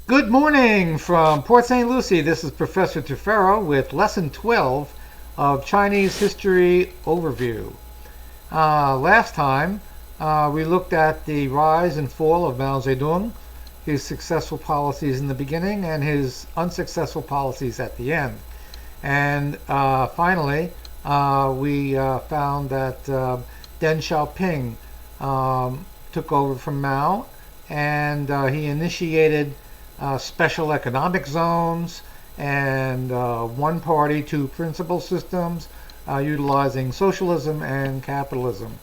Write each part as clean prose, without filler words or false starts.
Good morning from Port St. Lucie. This is Professor Tefero with Lesson 12 of Chinese History Overview. Last time, we looked at the rise and fall of Mao Zedong, his successful policies in the beginning and his unsuccessful policies at the end. And finally, we found that Deng Xiaoping took over from Mao, and he initiated special economic zones and one party, two principal systems, utilizing socialism and capitalism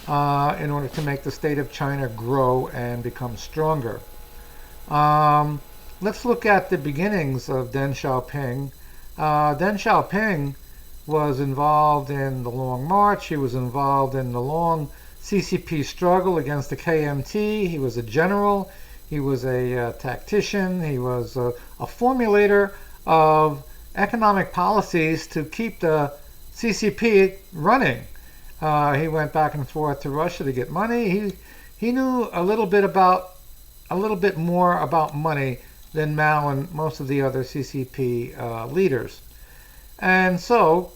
in order to make the state of China grow and become stronger. Let's look at the beginnings of Deng Xiaoping. Deng Xiaoping was involved in the Long March. He was involved in the long CCP struggle against the KMT. He was a general. He was a tactician. He was a formulator of economic policies to keep the CCP running. He went back and forth to Russia to get money. He knew a little bit more about money than Mao and most of the other CCP leaders. And so,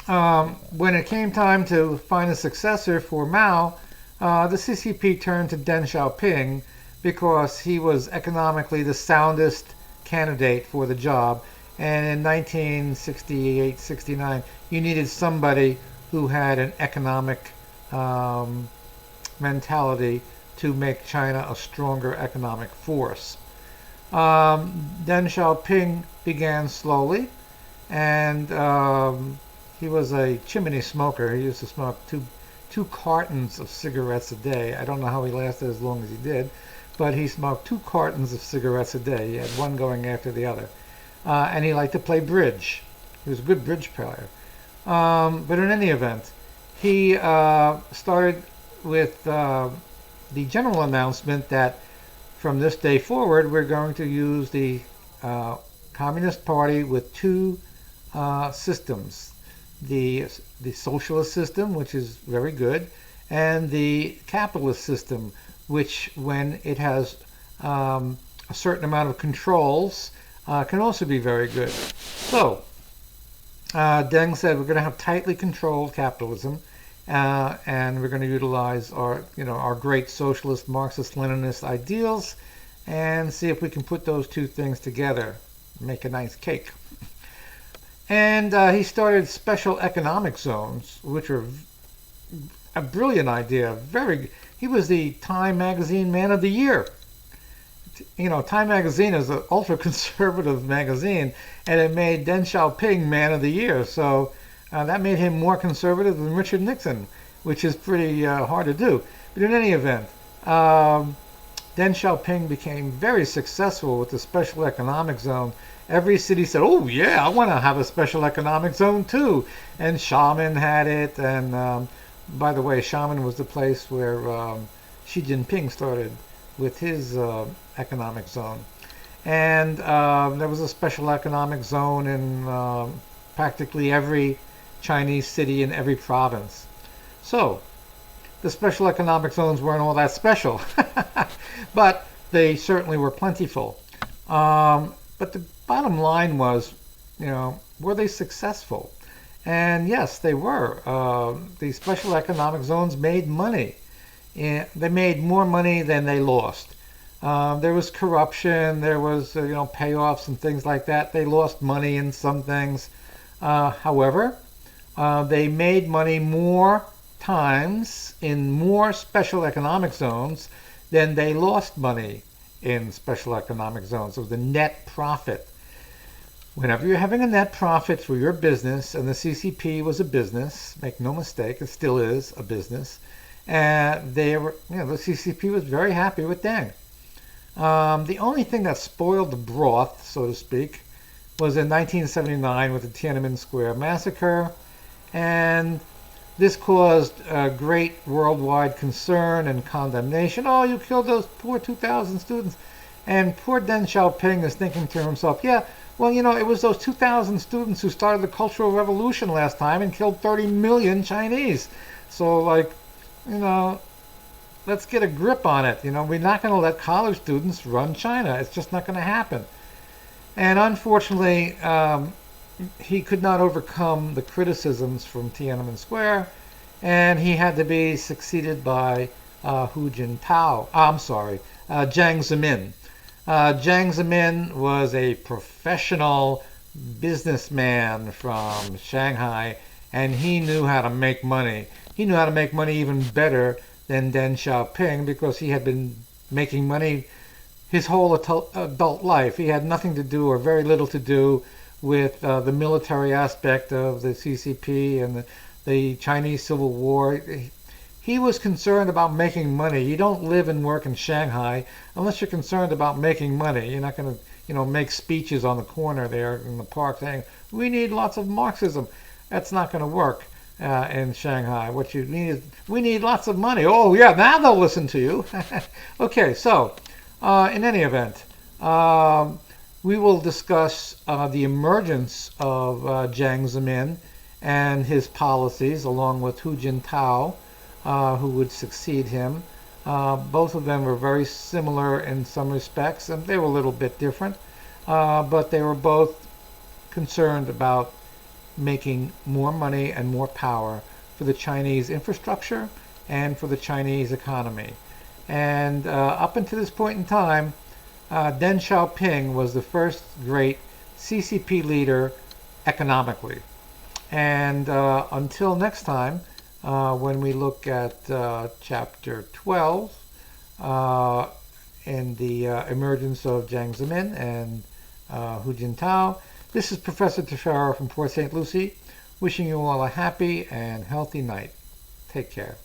when it came time to find a successor for Mao, the CCP turned to Deng Xiaoping because he was economically the soundest candidate for the job. And in 1968-69, you needed somebody who had an economic mentality to make China a stronger economic force. Deng Xiaoping began slowly, and he was a chimney smoker. He used to smoke two cartons of cigarettes a day. I don't know how he lasted as long as he did, but he smoked 2 cartons of cigarettes a day. He had one going after the other. And he liked to play bridge. He was a good bridge player. But in any event, he started with the general announcement that from this day forward, we're going to use the Communist Party with 2 systems. The socialist system, which is very good, and the capitalist system, which, when it has a certain amount of controls, can also be very good. So, Deng said we're going to have tightly controlled capitalism, and we're going to utilize our great socialist, Marxist-Leninist ideals, and see if we can put those 2 things together, make a nice cake. And he started special economic zones, which were a brilliant idea. He was the Time Magazine Man of the Year. Time Magazine is an ultra-conservative magazine, and it made Deng Xiaoping Man of the Year. So that made him more conservative than Richard Nixon, which is pretty hard to do. But in any event, Deng Xiaoping became very successful with the special economic zone. Every city said, oh yeah, I want to have a special economic zone too. And Xiamen had it, and by the way, Xiamen was the place where Xi Jinping started with his economic zone. And there was a special economic zone in practically every Chinese city in every province. So, the special economic zones weren't all that special, but they certainly were plentiful. But the bottom line was, were they successful? And yes, they were. The special economic zones made money. They made more money than they lost. There was corruption, there was payoffs and things like that. They lost money in some things. However, they made money more times in more special economic zones than they lost money in special economic zones. So the net profit. Whenever you're having a net profit for your business, and the CCP was a business, make no mistake, it still is a business, and the CCP was very happy with Deng. The only thing that spoiled the broth, so to speak, was in 1979 with the Tiananmen Square massacre, and this caused great worldwide concern and condemnation. Oh, you killed those poor 2,000 students. And poor Deng Xiaoping is thinking to himself, yeah, well, it was those 2,000 students who started the Cultural Revolution last time and killed 30 million Chinese. So, let's get a grip on it. We're not going to let college students run China. It's just not going to happen. And unfortunately, he could not overcome the criticisms from Tiananmen Square, and he had to be succeeded by Hu Jintao. I'm sorry, Jiang Zemin. Jiang Zemin was a professional businessman from Shanghai, and he knew how to make money. He knew how to make money even better than Deng Xiaoping because he had been making money his whole adult life. He had nothing to do or very little to do with the military aspect of the CCP and the Chinese Civil War. He was concerned about making money. You don't live and work in Shanghai unless you're concerned about making money. You're not going to, make speeches on the corner there in the park saying, we need lots of Marxism. That's not going to work in Shanghai. What you need is, we need lots of money. Oh, yeah, now they'll listen to you. Okay, so in any event, we will discuss the emergence of Jiang Zemin and his policies, along with Hu Jintao, who would succeed him. Both of them were very similar in some respects, and they were a little bit different, but they were both concerned about making more money and more power for the Chinese infrastructure and for the Chinese economy. And up until this point in time, Deng Xiaoping was the first great CCP leader economically. And until next time, when we look at chapter 12 in the emergence of Jiang Zemin and Hu Jintao, this is Professor Teixeira from Port St. Lucie, wishing you all a happy and healthy night. Take care.